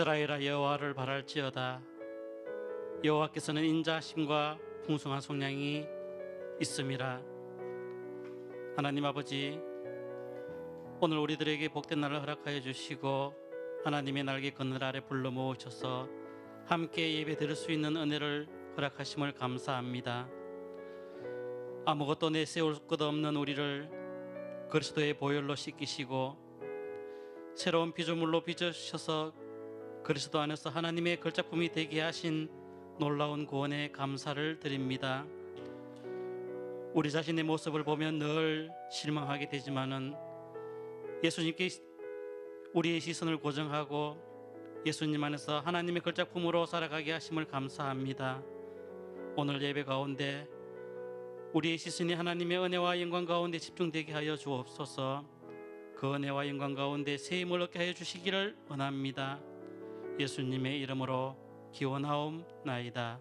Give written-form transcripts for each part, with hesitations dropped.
이스라엘아 여호와를 바랄지어다. 여호와께서는 인자하심과 풍성한 속량이 있음이라. 하나님 아버지, 오늘 우리들에게 복된 날을 허락하여 주시고 하나님의 날개 그늘 아래 불러 모으셔서 함께 예배 드릴 수 있는 은혜를 허락하심을 감사합니다. 아무것도 내세울 것 없는 우리를 그리스도의 보혈로 씻기시고 새로운 피조물로 빚으셔서 그리스도 안에서 하나님의 걸작품이 되게 하신 놀라운 구원에 감사를 드립니다. 우리 자신의 모습을 보면 늘 실망하게 되지만은 예수님께 우리의 시선을 고정하고 예수님 안에서 하나님의 걸작품으로 살아가게 하심을 감사합니다. 오늘 예배 가운데 우리의 시선이 하나님의 은혜와 영광 가운데 집중되게 하여 주옵소서. 그 은혜와 영광 가운데 새 힘을 얻게 하여 주시기를 원합니다. 예수님의 이름으로 기원하옵나이다.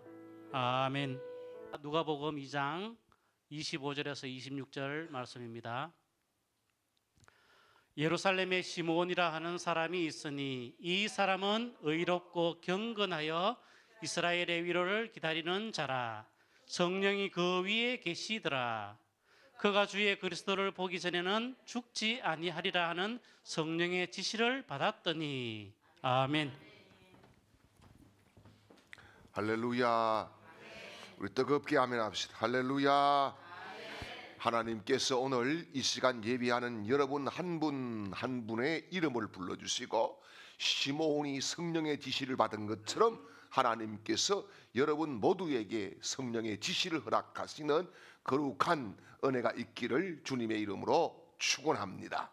아멘. 누가복음 2장 25절에서 26절 말씀입니다. 예루살렘에 시므온이라 하는 사람이 있으니 이 사람은 의롭고 경건하여 이스라엘의 위로를 기다리는 자라. 성령이 그 위에 계시더라. 그가 주의 그리스도를 보기 전에는 죽지 아니하리라 하는 성령의 지시를 받았더니. 아멘. 할렐루야. 우리 뜨겁게 아멘 합시다. 할렐루야. 하나님께서 오늘 이 시간 예배하는 여러분 한 분 한 분의 이름을 불러주시고 시므온이 성령의 지시를 받은 것처럼 하나님께서 여러분 모두에게 성령의 지시를 허락하시는 거룩한 은혜가 있기를 주님의 이름으로 축원합니다.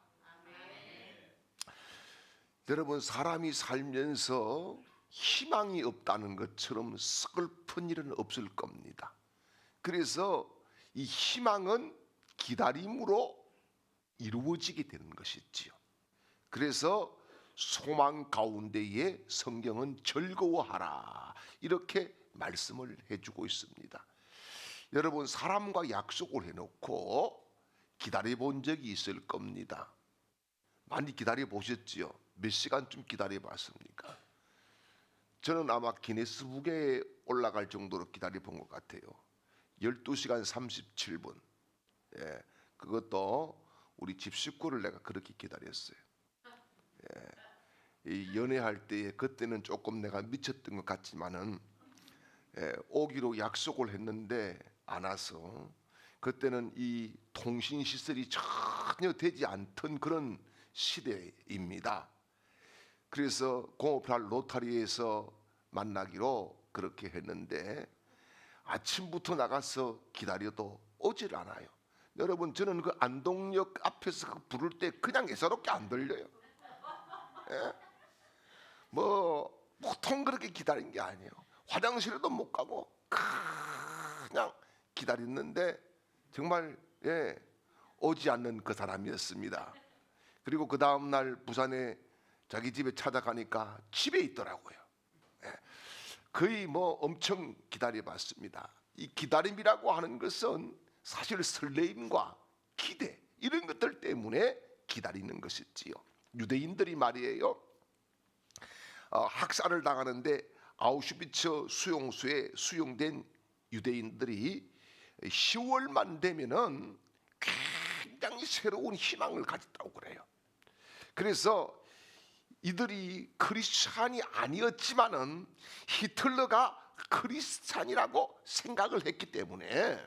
여러분, 사람이 살면서 희망이 없다는 것처럼 슬픈 일은 없을 겁니다. 그래서 이 희망은 기다림으로 이루어지게 되는 것이지요. 그래서 소망 가운데에 성경은 즐거워하라 이렇게 말씀을 해주고 있습니다. 여러분, 사람과 약속을 해놓고 기다려본 적이 있을 겁니다. 많이 기다려보셨지요? 몇 시간쯤 기다려봤습니까? 저는 아마 기네스북에 올라갈 정도로 기다려본 것 같아요. 12시간 37분. 예, 그것도 우리 집 식구를 내가 그렇게 기다렸어요. 예, 이 연애할 때에 그때는 조금 내가 미쳤던 것 같지만은 오기로 약속을 했는데 안 와서, 그때는 이 통신 시설이 전혀 되지 않던 그런 시대입니다. 그래서 공업할 로타리에서 만나기로 그렇게 했는데 아침부터 나가서 기다려도 오질 않아요. 여러분, 저는 그 안동역 앞에서 부를 때 그냥 예사롭게 안 들려요. 예? 뭐 보통 그렇게 기다린 게 아니에요. 화장실에도 못 가고 그냥 기다렸는데 정말 오지 않는 그 사람이었습니다. 그리고 그 다음날 부산에 자기 집에 찾아가니까 집에 있더라고요. 거의 뭐 엄청 기다려봤습니다. 이 기다림이라고 하는 것은 사실 설레임과 기대 이런 것들 때문에 기다리는 것이지요. 유대인들이 말이에요, 학살을 당하는데 아우슈비츠 수용소에 수용된 유대인들이 10월만 되면은 굉장히 새로운 희망을 가졌다고 그래요. 그래서 이들이 크리스찬이 아니었지만은 히틀러가 크리스찬이라고 생각을 했기 때문에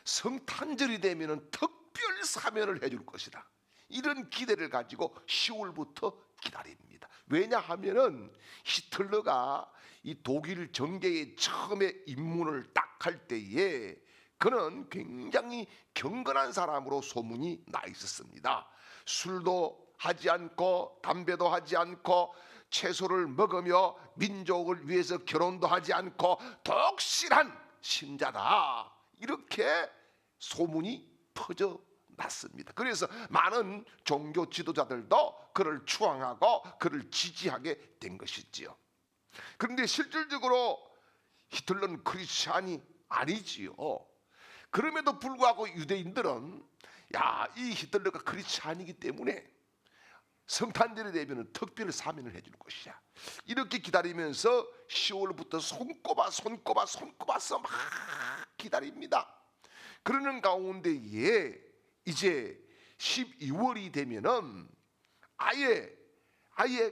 성탄절이 되면은 특별 사면을 해줄 것이다, 이런 기대를 가지고 10월부터 기다립니다. 왜냐하면은 히틀러가 이 독일 정계에 처음에 입문을 딱 할 때에 그는 굉장히 경건한 사람으로 소문이 나 있었습니다. 술도 하지 않고 담배도 하지 않고 채소를 먹으며 민족을 위해서 결혼도 하지 않고 독실한 신자다, 이렇게 소문이 퍼져 났습니다. 그래서 많은 종교 지도자들도 그를 추앙하고 그를 지지하게 된 것이지요. 그런데 실질적으로 히틀러는 크리스찬이 아니지요. 그럼에도 불구하고 유대인들은 이 히틀러가 크리스찬이기 때문에 성탄절이 되면 특별 사면을 해줄 것이야. 이렇게 기다리면서 10월부터 손꼽아서 막 기다립니다. 그러는 가운데에 이제 12월이 되면은 아예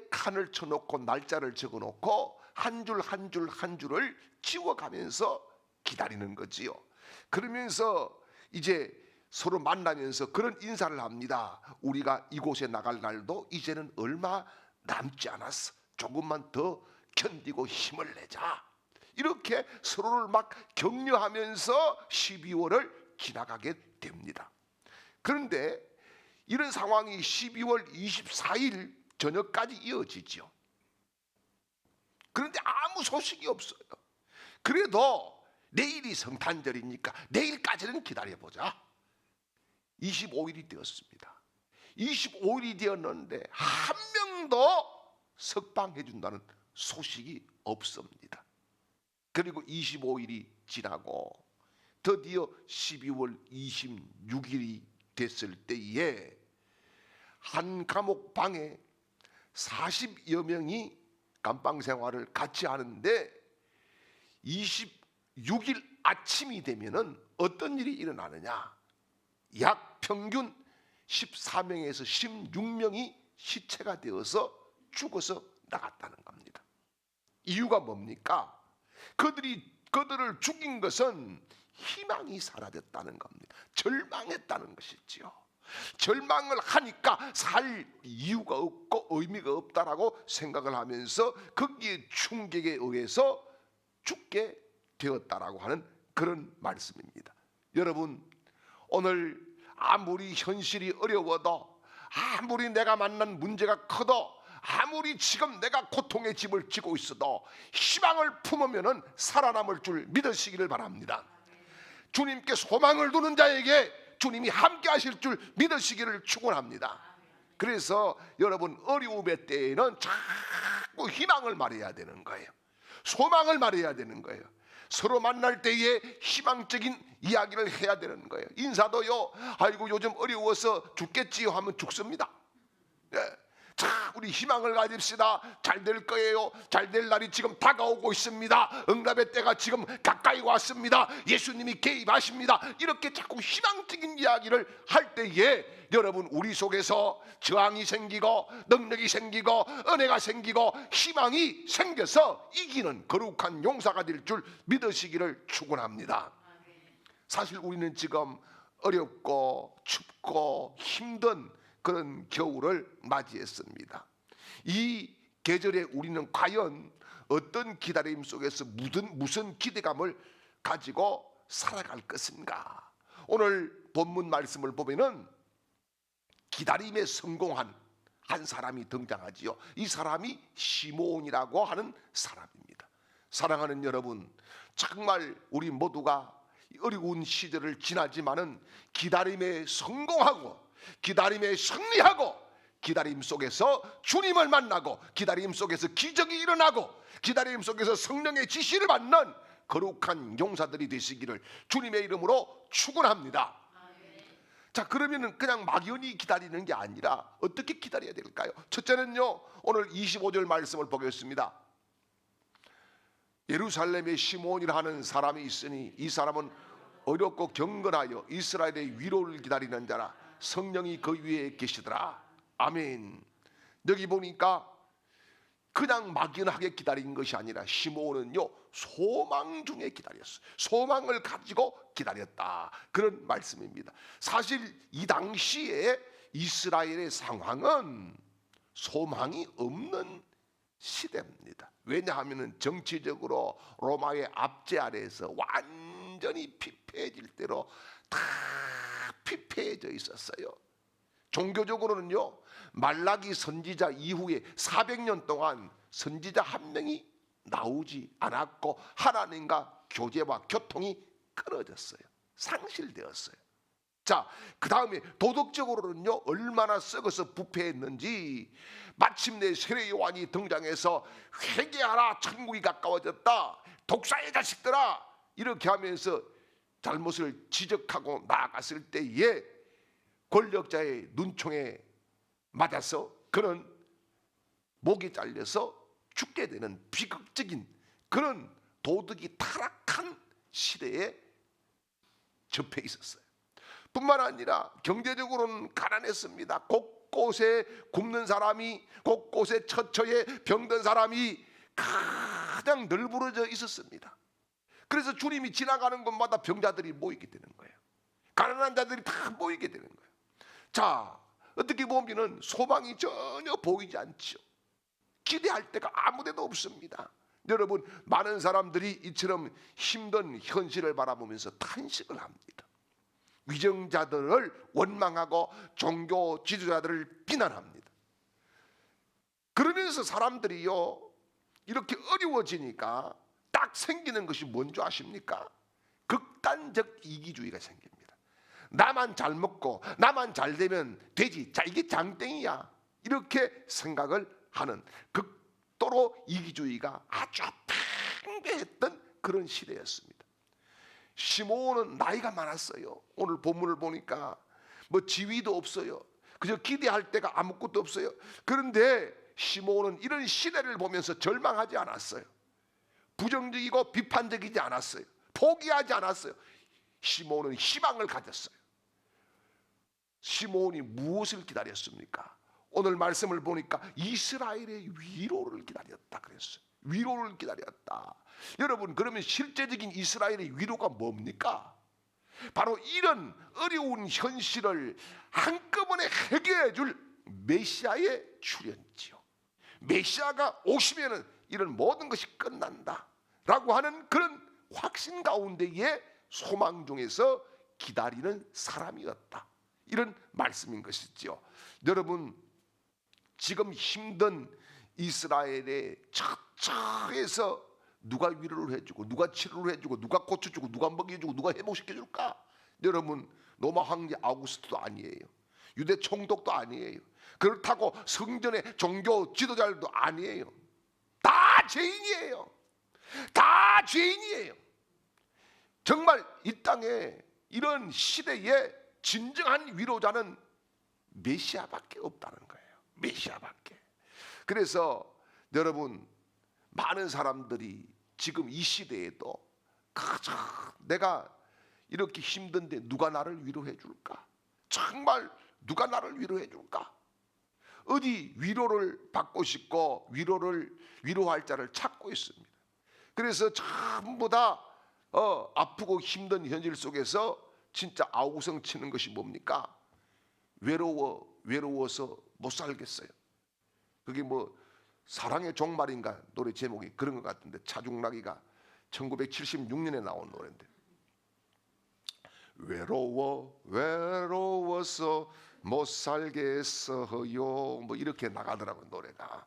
칸을 쳐놓고 날짜를 적어놓고 한 줄을 지워가면서 기다리는 거지요. 그러면서 이제 서로 만나면서 그런 인사를 합니다. 우리가 이곳에 나갈 날도 이제는 얼마 남지 않았어. 조금만 더 견디고 힘을 내자. 이렇게 서로를 막 격려하면서 12월을 지나가게 됩니다. 그런데 이런 상황이 12월 24일 저녁까지 이어지죠. 그런데 아무 소식이 없어요. 그래도 내일이 성탄절이니까 내일까지는 기다려보자. 25일이 되었습니다. 25일이 되었는데 한 명도 석방해 준다는 소식이 없습니다. 그리고 25일이 지나고 드디어 12월 26일이 됐을 때에 한 감옥 방에 40여 명이 감방 생활을 같이 하는데 26일 아침이 되면은 어떤 일이 일어나느냐? 약 평균 14명에서 16명이 시체가 되어서 죽어서 나갔다는 겁니다. 이유가 뭡니까? 그들을 죽인 것은 희망이 사라졌다는 겁니다. 절망했다는 것이지요. 절망을 하니까 살 이유가 없고 의미가 없다라고 생각을 하면서 거기에 충격에 의해서 죽게 되었다라고 하는 그런 말씀입니다. 여러분, 오늘 아무리 현실이 어려워도, 아무리 내가 만난 문제가 커도, 아무리 지금 내가 고통의 짐을 지고 있어도 희망을 품으면 살아남을 줄 믿으시기를 바랍니다. 주님께 소망을 두는 자에게 주님이 함께 하실 줄 믿으시기를 축원합니다. 그래서 여러분, 어려움의 때에는 자꾸 희망을 말해야 되는 거예요. 소망을 말해야 되는 거예요. 서로 만날 때에 희망적인 이야기를 해야 되는 거예요. 인사도요, 아이고 요즘 어려워서 죽겠지요 하면 죽습니다. 예. 자, 우리 희망을 가집시다. 잘 될 거예요. 잘 될 날이 지금 다가오고 있습니다. 응답의 때가 지금 가까이 왔습니다. 예수님이 개입하십니다. 이렇게 자꾸 희망적인 이야기를 할 때에 여러분, 우리 속에서 저항이 생기고 능력이 생기고 은혜가 생기고 희망이 생겨서 이기는 거룩한 용사가 될 줄 믿으시기를 축원합니다. 사실 우리는 지금 어렵고 춥고 힘든 그런 겨울을 맞이했습니다. 이 계절에 우리는 과연 어떤 기다림 속에서 무슨 기대감을 가지고 살아갈 것인가? 오늘 본문 말씀을 보면은 기다림에 성공한 한 사람이 등장하지요. 이 사람이 시몬이라고 하는 사람입니다. 사랑하는 여러분, 정말 우리 모두가 어려운 시절을 지나지만은 기다림에 성공하고 기다림에 승리하고 기다림 속에서 주님을 만나고 기다림 속에서 기적이 일어나고 기다림 속에서 성령의 지시를 받는 거룩한 용사들이 되시기를 주님의 이름으로 축원합니다. 자, 그러면은 그냥 막연히 기다리는 게 아니라 어떻게 기다려야 될까요? 첫째는요, 오늘 25절 말씀을 보겠습니다. 예루살렘에 시몬이라 하는 사람이 있으니 이 사람은 어렵고 경건하여 이스라엘의 위로를 기다리는 자라. 성령이 그 위에 계시더라. 아멘. 여기 보니까 그냥 막연하게 기다린 것이 아니라 시몬은요, 소망 중에 기다렸어요. 소망을 가지고 기다렸다, 그런 말씀입니다. 사실 이 당시에 이스라엘의 상황은 소망이 없는 시대입니다. 왜냐하면 정치적으로 로마의 압제 아래에서 완전히 피폐해질 대로 다 피폐해져 있었어요. 종교적으로는요, 말라기 선지자 이후에 400년 동안 선지자 한 명이 나오지 않았고 하나님과 교제와 교통이 끊어졌어요. 상실되었어요. 자, 그 다음에 도덕적으로는요, 얼마나 썩어서 부패했는지 마침내 세례 요한이 등장해서 회개하라, 천국이 가까워졌다, 독사의 자식들아, 이렇게 하면서 잘못을 지적하고 나아갔을 때에 권력자의 눈총에 맞아서 그는 목이 잘려서 죽게 되는 비극적인 그런 도덕이 타락한 시대에 접해 있었어요. 뿐만 아니라 경제적으로는 가난했습니다. 곳곳에 굶는 사람이, 곳곳에 처처에 병든 사람이 가장 널브러져 있었습니다. 그래서 주님이 지나가는 곳마다 병자들이 모이게 되는 거예요. 가난한 자들이 다 모이게 되는 거예요. 자, 어떻게 보면 소망이 전혀 보이지 않죠. 기대할 데가 아무데도 없습니다. 여러분, 많은 사람들이 이처럼 힘든 현실을 바라보면서 탄식을 합니다. 위정자들을 원망하고 종교 지도자들을 비난합니다. 그러면서 사람들이요, 이렇게 어려워지니까 딱 생기는 것이 뭔지 아십니까? 극단적 이기주의가 생깁니다. 나만 잘 먹고 나만 잘 되면 되지, 자 이게 장땡이야, 이렇게 생각을 하는 극도로 이기주의가 아주 팽배했던 그런 시대였습니다. 시므온은 나이가 많았어요. 오늘 본문을 보니까 뭐 지위도 없어요. 그저 기대할 데가 아무것도 없어요. 그런데 시므온은 이런 시대를 보면서 절망하지 않았어요. 부정적이고 비판적이지 않았어요. 포기하지 않았어요. 시므온은 희망을 가졌어요. 시므온이 무엇을 기다렸습니까? 오늘 말씀을 보니까 이스라엘의 위로를 기다렸다 그랬어요. 위로를 기다렸다. 여러분, 그러면 실제적인 이스라엘의 위로가 뭡니까? 바로 이런 어려운 현실을 한꺼번에 해결해 줄 메시아의 출현지요. 메시아가 오시면은 이런 모든 것이 끝난다 라고 하는 그런 확신 가운데에 소망 중에서 기다리는 사람이었다, 이런 말씀인 것이죠. 여러분, 지금 힘든 이스라엘의 처처에서 누가 위로를 해주고 누가 치료를 해주고 누가 고쳐주고 누가 먹여주고 누가 회복시켜줄까? 여러분, 로마 황제 아우구스토도 아니에요. 유대 총독도 아니에요. 그렇다고 성전의 종교 지도자들도 아니에요. 다 죄인이에요. 다 죄인이에요. 정말 이 땅에 이런 시대에 진정한 위로자는 메시아밖에 없다는 거예요. 메시아밖에. 그래서 여러분, 많은 사람들이 지금 이 시대에도 내가 이렇게 힘든데 누가 나를 위로해 줄까? 정말 누가 나를 위로해 줄까? 어디 위로를 받고 싶고 위로할 자를 찾고 있습니다. 그래서 전부 다 아프고 힘든 현실 속에서 진짜 아우성 치는 것이 뭡니까? 외로워서 못 살겠어요. 그게 뭐 사랑의 종말인가 노래 제목이 그런 것 같은데, 차중락이가 1976년에 나온 노래인데, 외로워서 못 살겠어요, 뭐 이렇게 나가더라고요, 노래가.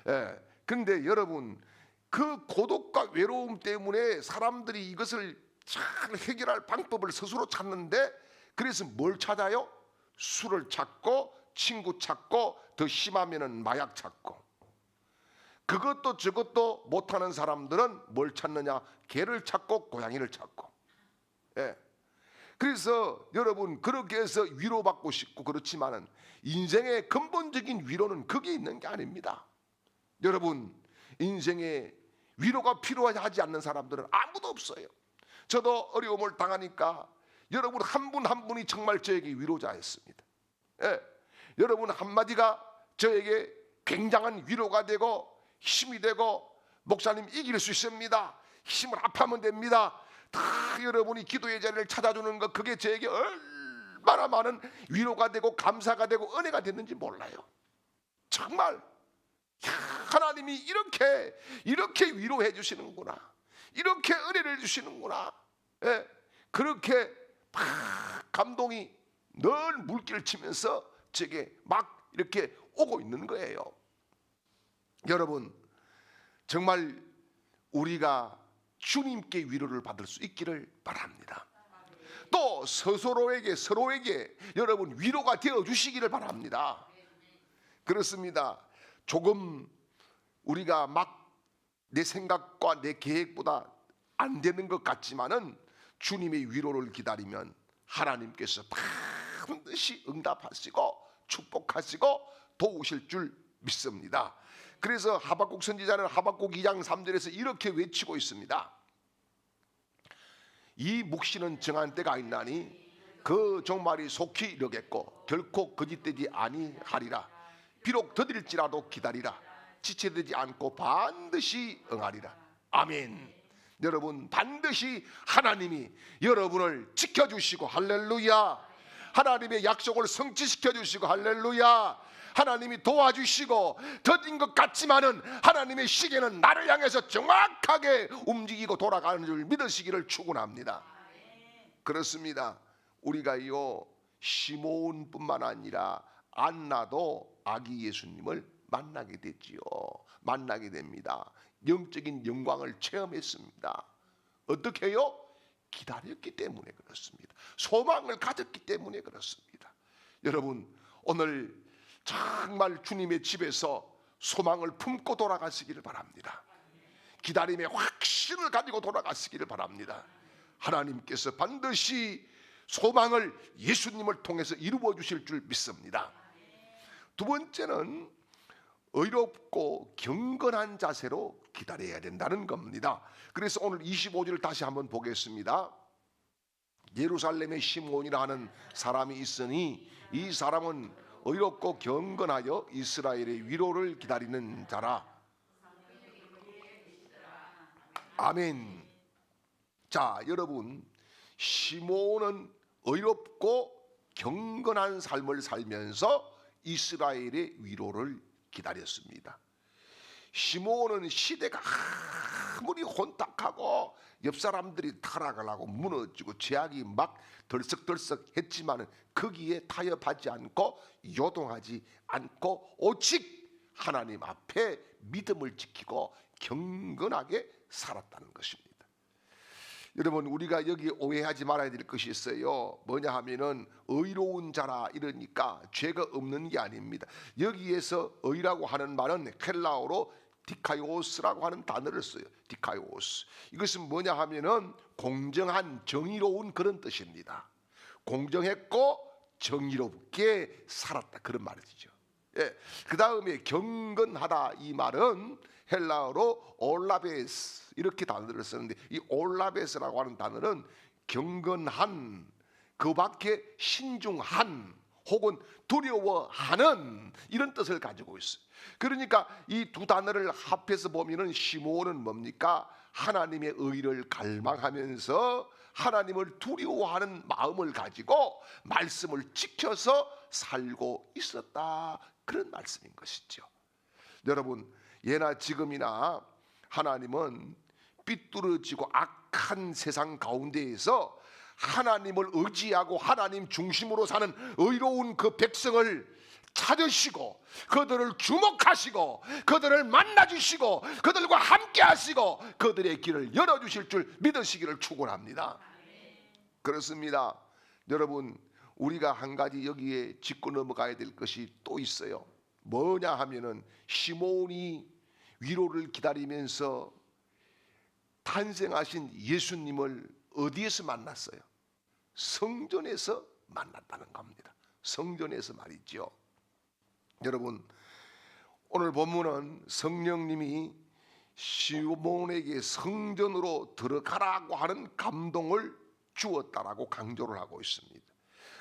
예. 근데 여러분, 그 고독과 외로움 때문에 사람들이 이것을 잘 해결할 방법을 스스로 찾는데, 그래서 뭘 찾아요? 술을 찾고 친구 찾고 더 심하면은 마약 찾고. 그것도 저것도 못하는 사람들은 뭘 찾느냐? 개를 찾고 고양이를 찾고. 예. 그래서 여러분, 그렇게 해서 위로받고 싶고 그렇지만은 인생의 근본적인 위로는 거기에 있는 게 아닙니다. 여러분, 인생에 위로가 필요하지 않는 사람들은 아무도 없어요. 저도 어려움을 당하니까 여러분 한 분 한 분이 정말 저에게 위로자였습니다. 예. 여러분 한마디가 저에게 굉장한 위로가 되고 힘이 되고, 목사님 이길 수 있습니다, 힘을 합하면 됩니다, 다 여러분이 기도의 자리를 찾아주는 것, 그게 저에게 얼마나 많은 위로가 되고 감사가 되고 은혜가 됐는지 몰라요. 정말 하나님이 이렇게 위로해 주시는구나, 이렇게 은혜를 주시는구나. 예, 그렇게 막 감동이 늘 물결을 치면서 제게 막 이렇게 오고 있는 거예요. 여러분, 정말 우리가 주님께 위로를 받을 수 있기를 바랍니다. 또 서로에게 여러분 위로가 되어 주시기를 바랍니다. 그렇습니다. 조금 우리가 막 내 생각과 내 계획보다 안 되는 것 같지만은 주님의 위로를 기다리면 하나님께서 반드시 응답하시고 축복하시고 도우실 줄 믿습니다. 그래서 하박국 선지자는 하박국 2장 3절에서 이렇게 외치고 있습니다. 이 묵시는 정한 때가 있나니 그 종말이 속히 이르겠고 결코 거짓되지 아니하리라. 비록 더딜지라도 기다리라. 지체되지 않고 반드시 응하리라. 아멘. 여러분, 반드시 하나님이 여러분을 지켜주시고 할렐루야, 하나님의 약속을 성취시켜 주시고 할렐루야, 하나님이 도와주시고 더딘 것 같지만은 하나님의 시계는 나를 향해서 정확하게 움직이고 돌아가는 줄 믿으시기를 축원합니다. 그렇습니다. 우리가요 시몬뿐만 아니라 안나도 아기 예수님을 만나게 됐지요. 만나게 됩니다. 영적인 영광을 체험했습니다. 어떻게 해요? 기다렸기 때문에 그렇습니다. 소망을 가졌기 때문에 그렇습니다. 여러분, 오늘 정말 주님의 집에서 소망을 품고 돌아가시기를 바랍니다. 기다림의 확신을 가지고 돌아가시기를 바랍니다. 하나님께서 반드시 소망을 예수님을 통해서 이루어 주실 줄 믿습니다. 두 번째는 의롭고 경건한 자세로 기다려야 된다는 겁니다. 그래서 오늘 25절을 다시 한번 보겠습니다. 예루살렘에 시므온이라 하는 사람이 있으니 이 사람은 의롭고 경건하여 이스라엘의 위로를 기다리는 자라. 아멘. 자, 여러분, 시므온은 의롭고 경건한 삶을 살면서 이스라엘의 위로를 기다렸습니다. 시므온은 시대가 아무리 혼탁하고 옆 사람들이 타락을 무너지고 죄악이 막 덜썩덜썩 했지만 거기에 타협하지 않고 요동하지 않고 오직 하나님 앞에 믿음을 지키고 경건하게 살았다는 것입니다. 여러분, 우리가 여기 오해하지 말아야 될 것이 있어요. 뭐냐 하면은 의로운 자라 이러니까 죄가 없는 게 아닙니다. 여기에서 의라고 하는 말은 헬라어로 디카이오스라고 하는 단어를 써요. 디카이오스. 이것은 뭐냐 하면은 공정한, 정의로운 그런 뜻입니다. 공정했고 정의롭게 살았다 그런 말이죠. 예. 그 다음에 경건하다 이 말은 헬라어로 올라베스 이렇게 단어를 쓰는데, 이 올라베스라고 하는 단어는 경건한, 그 밖에 신중한 혹은 두려워하는 이런 뜻을 가지고 있어요. 그러니까 이 두 단어를 합해서 보면은 시므온은 뭡니까? 하나님의 의를 갈망하면서 하나님을 두려워하는 마음을 가지고 말씀을 지켜서 살고 있었다 그런 말씀인 것이죠. 여러분, 예나 지금이나 하나님은 삐뚤어지고 악한 세상 가운데에서 하나님을 의지하고 하나님 중심으로 사는 의로운 그 백성을 찾으시고 그들을 주목하시고 그들을 만나주시고 그들과 함께 하시고 그들의 길을 열어주실 줄 믿으시기를 축원합니다. 그렇습니다. 여러분, 우리가 한 가지 여기에 짚고 넘어가야 될 것이 또 있어요. 뭐냐 하면은 시므온이 위로를 기다리면서 탄생하신 예수님을 어디에서 만났어요? 성전에서 만났다는 겁니다. 성전에서 말이죠. 여러분, 오늘 본문은 성령님이 시므온에게 성전으로 들어가라고 하는 감동을 주었다라고 강조를 하고 있습니다.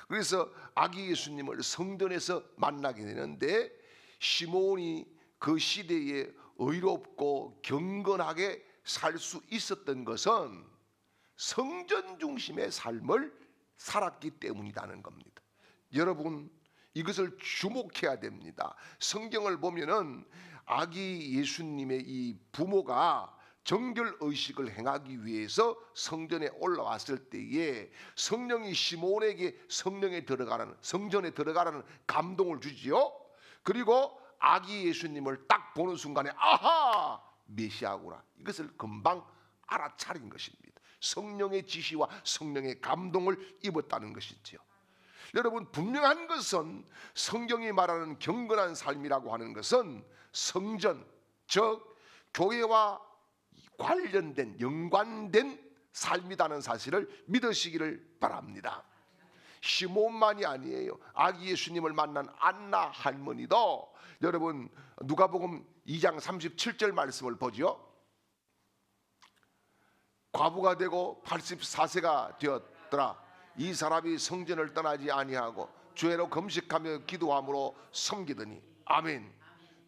그래서 아기 예수님을 성전에서 만나게 되는데, 시므온이 그 시대에 의롭고 경건하게 살 수 있었던 것은 성전 중심의 삶을 살았기 때문이라는 겁니다. 여러분, 이것을 주목해야 됩니다. 성경을 보면은 아기 예수님의 이 부모가 정결 의식을 행하기 위해서 성전에 올라왔을 때에 성령이 시므온에게 성전에 들어가라는 감동을 주지요. 그리고 아기 예수님을 딱 보는 순간에 아하, 메시아구나, 이것을 금방 알아차린 것입니다. 성령의 지시와 성령의 감동을 입었다는 것이지요. 여러분, 분명한 것은 성경이 말하는 경건한 삶이라고 하는 것은 성전, 즉 교회와 관련된 연관된 삶이라는 사실을 믿으시기를 바랍니다. 시몬만이 아니에요. 아기 예수님을 만난 안나 할머니도 여러분 누가복음 2장 37절 말씀을 보죠. 과부가 되고 84세가 되었더라. 이 사람이 성전을 떠나지 아니하고 주야로 금식하며 기도함으로 섬기더니. 아멘.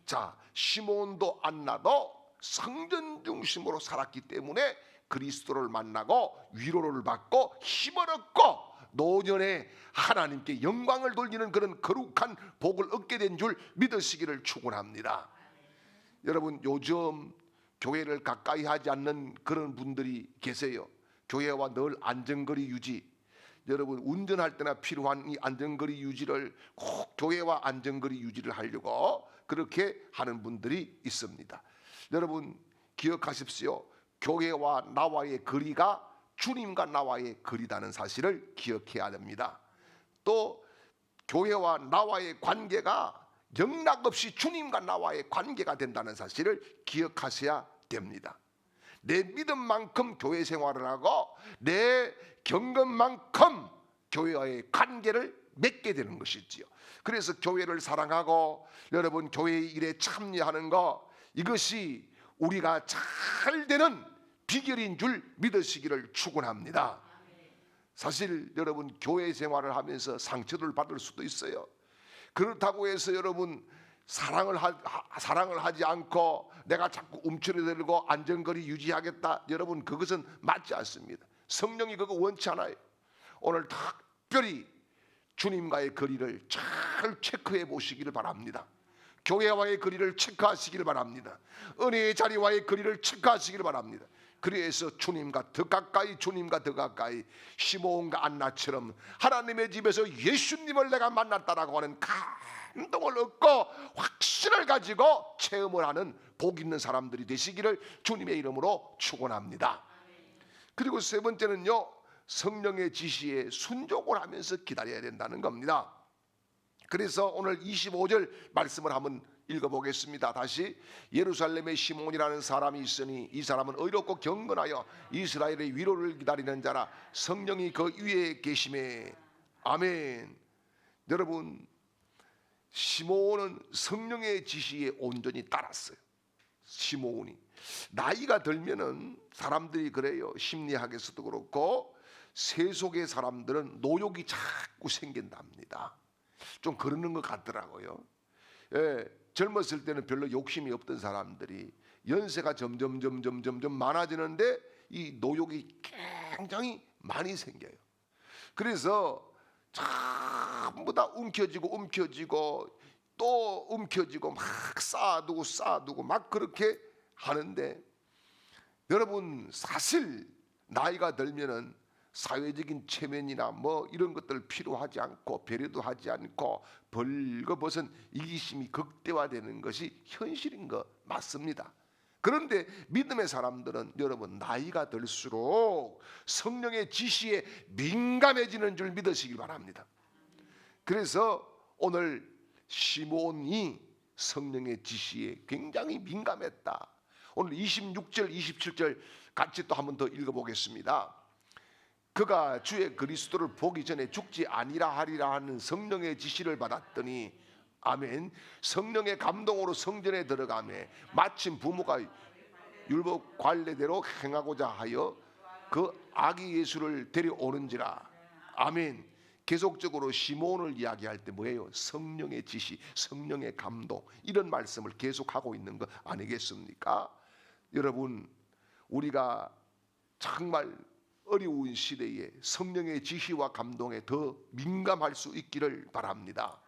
자, 시몬도 안나도 성전 중심으로 살았기 때문에 그리스도를 만나고 위로를 받고 힘을 얻고 노년에 하나님께 영광을 돌리는 그런 거룩한 복을 얻게 된 줄 믿으시기를 축원합니다. 여러분, 요즘 교회를 가까이 하지 않는 그런 분들이 계세요. 교회와 늘 안전거리 유지, 여러분 운전할 때나 필요한 이 안전거리 유지를 꼭 교회와 안전거리 유지를 하려고 그렇게 하는 분들이 있습니다. 여러분 기억하십시오. 교회와 나와의 거리가 주님과 나와의 거리다는 사실을 기억해야 됩니다. 또 교회와 나와의 관계가 영락없이 주님과 나와의 관계가 된다는 사실을 기억하셔야 됩니다. 내 믿음만큼 교회 생활을 하고 내 경건만큼 교회와의 관계를 맺게 되는 것이지요. 그래서 교회를 사랑하고 여러분 교회 일에 참여하는 것, 이것이 우리가 잘 되는 비결인 줄 믿으시기를 축원합니다. 사실 여러분 교회 생활을 하면서 상처를 받을 수도 있어요. 그렇다고 해서 여러분 사랑을 하지 않고 내가 자꾸 움츠러들고 안전거리 유지하겠다, 여러분 그것은 맞지 않습니다. 성령이 그거 원치 않아요. 오늘 특별히 주님과의 거리를 잘 체크해 보시기를 바랍니다. 교회와의 거리를 체크하시기를 바랍니다. 은혜의 자리와의 거리를 체크하시기를 바랍니다. 그래서 주님과 더 가까이, 주님과 더 가까이, 시몬과 안나처럼 하나님의 집에서 예수님을 내가 만났다라고 하는 감동을 얻고 확신을 가지고 체험을 하는 복 있는 사람들이 되시기를 주님의 이름으로 축원합니다. 그리고 세 번째는요, 성령의 지시에 순종을 하면서 기다려야 된다는 겁니다. 그래서 오늘 25절 말씀을 한번 읽어보겠습니다. 다시. 예루살렘에 시몬이라는 사람이 있으니 이 사람은 의롭고 경건하여 이스라엘의 위로를 기다리는 자라. 성령이 그 위에 계심에. 아멘. 여러분 시몬은 성령의 지시에 온전히 따랐어요. 시몬이 나이가 들면은 사람들이 그래요. 심리학에서도 그렇고 세속의 사람들은 노욕이 자꾸 생긴답니다. 좀 그러는 것 같더라고요. 예, 젊었을 때는 별로 욕심이 없던 사람들이 연세가 점점 많아지는데 이 노욕이 굉장히 많이 생겨요. 그래서 전부 다 움켜쥐고 또 움켜쥐고 막 쌓아두고 막 그렇게 하는데, 여러분 사실 나이가 들면은 사회적인 체면이나 뭐 이런 것들 필요하지 않고 배려도 하지 않고 벌거벗은 이기심이 극대화되는 것이 현실인 거 맞습니다. 그런데 믿음의 사람들은 여러분 나이가 들수록 성령의 지시에 민감해지는 줄 믿으시길 바랍니다. 그래서 오늘 시몬이 성령의 지시에 굉장히 민감했다. 오늘 26절 27절 같이 또 한 번 더 읽어보겠습니다. 그가 주의 그리스도를 보기 전에 죽지 아니라 하리라 하는 성령의 지시를 받았더니. 아멘. 성령의 감동으로 성전에 들어가매 마침 부모가 율법 관례대로 행하고자 하여 그 아기 예수를 데려오는지라. 아멘. 계속적으로 시몬을 이야기할 때 뭐예요? 성령의 지시, 성령의 감동, 이런 말씀을 계속하고 있는 거 아니겠습니까? 여러분 우리가 정말 어려운 시대에 성령의 지시와 감동에 더 민감할 수 있기를 바랍니다.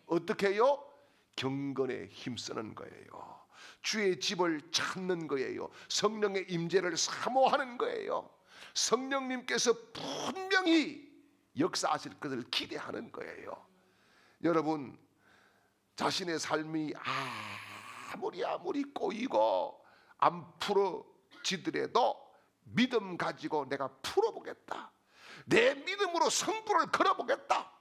어떻게 해요? 경건에 힘쓰는 거예요. 주의 집을 찾는 거예요. 성령의 임재를 사모하는 거예요. 성령님께서 분명히 역사하실 것을 기대하는 거예요. 여러분 자신의 삶이 아무리 꼬이고 안 풀어지더라도 믿음 가지고 내가 풀어보겠다. 내 믿음으로 성부를 걸어보겠다.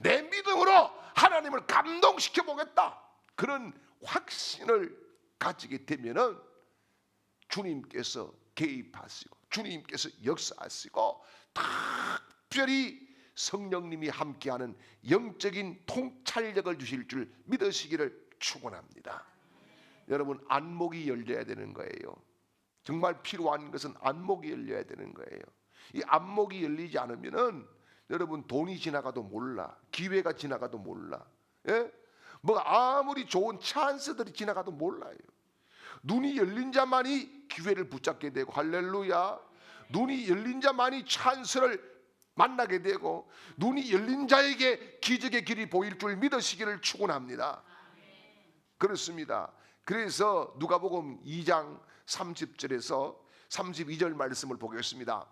내 믿음으로 하나님을 감동시켜 보겠다. 그런 확신을 가지게 되면은 주님께서 개입하시고 주님께서 역사하시고 특별히 성령님이 함께하는 영적인 통찰력을 주실 줄 믿으시기를 축원합니다. 여러분, 안목이 열려야 되는 거예요. 정말 필요한 것은 안목이 열려야 되는 거예요. 이 안목이 열리지 않으면은 여러분, 돈이 지나가도 몰라, 기회가 지나가도 몰라, 예? 뭐가 아무리 좋은 찬스들이 지나가도 몰라요. 눈이 열린 자만이 기회를 붙잡게 되고, 할렐루야. 눈이 열린 자만이 찬스를 만나게 되고, 눈이 열린 자에게 기적의 길이 보일 줄 믿으시기를 축원합니다. 그렇습니다. 그래서 누가복음 2장 30절에서 32절 말씀을 보겠습니다.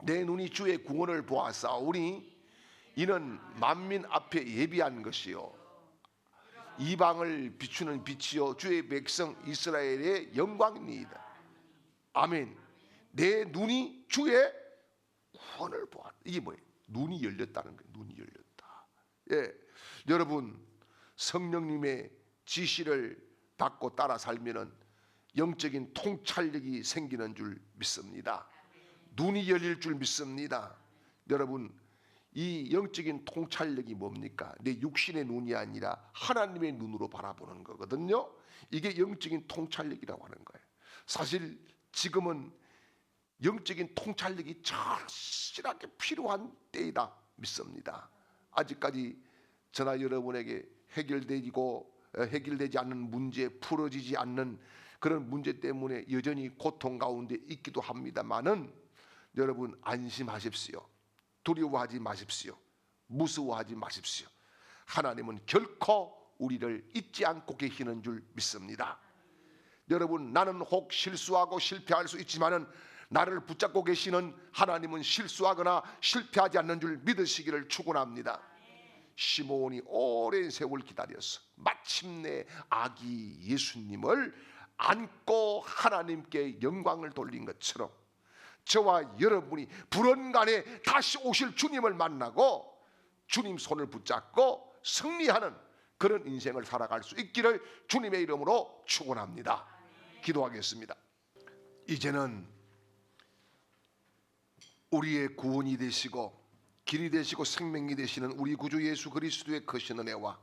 내 눈이 주의 구원을 보았사오니 이는 만민 앞에 예비한 것이요 이방을 비추는 빛이요 주의 백성 이스라엘의 영광이니이다. 아멘. 내 눈이 주의 구원을 보았다. 이게 뭐예요? 눈이 열렸다는 거예요. 눈이 열렸다. 예, 여러분, 성령님의 지시를 받고 따라 살면은 영적인 통찰력이 생기는 줄 믿습니다. 눈이 열릴 줄 믿습니다. 여러분, 이 영적인 통찰력이 뭡니까? 내 육신의 눈이 아니라 하나님의 눈으로 바라보는 거거든요. 이게 영적인 통찰력이라고 하는 거예요. 사실 지금은 영적인 통찰력이 절실하게 필요한 때이다 믿습니다. 아직까지 저나 여러분에게 해결되지 않는 문제, 풀어지지 않는 그런 문제 때문에 여전히 고통 가운데 있기도 합니다만은 여러분, 안심하십시오. 두려워하지 마십시오. 무서워하지 마십시오. 하나님은 결코 우리를 잊지 않고 계시는 줄 믿습니다. 여러분, 나는 혹 실수하고 실패할 수 있지만은 나를 붙잡고 계시는 하나님은 실수하거나 실패하지 않는 줄 믿으시기를 축원합니다. 시므온이 오랜 세월 기다렸어. 마침내 아기 예수님을 안고 하나님께 영광을 돌린 것처럼 저와 여러분이 불언간에 다시 오실 주님을 만나고 주님 손을 붙잡고 승리하는 그런 인생을 살아갈 수 있기를 주님의 이름으로 축원합니다. 기도하겠습니다. 이제는 우리의 구원이 되시고 길이 되시고 생명이 되시는 우리 구주 예수 그리스도의 크신 은혜와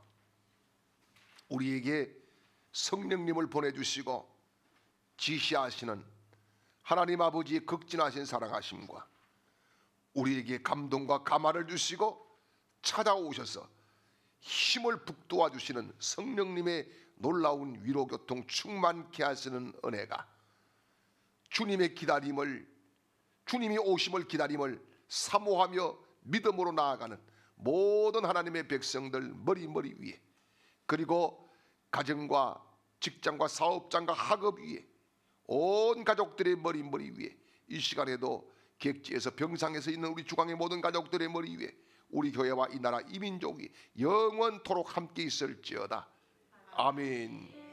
우리에게 성령님을 보내주시고 지시하시는 하나님 아버지의 극진하신 사랑하심과 우리에게 감동과 감화를 주시고 찾아오셔서 힘을 북돋아 주시는 성령님의 놀라운 위로교통 충만케 하시는 은혜가 주님의 기다림을, 주님이 오심을 기다림을 사모하며 믿음으로 나아가는 모든 하나님의 백성들 머리 위에, 그리고 가정과 직장과 사업장과 학업 위에, 온 가족들의 머리 위에, 이 시간에도 객지에서 병상에서 있는 우리 주강의 모든 가족들의 머리 위에 우리 교회와 이 나라 이 민족이 영원토록 함께 있을지어다. 아멘.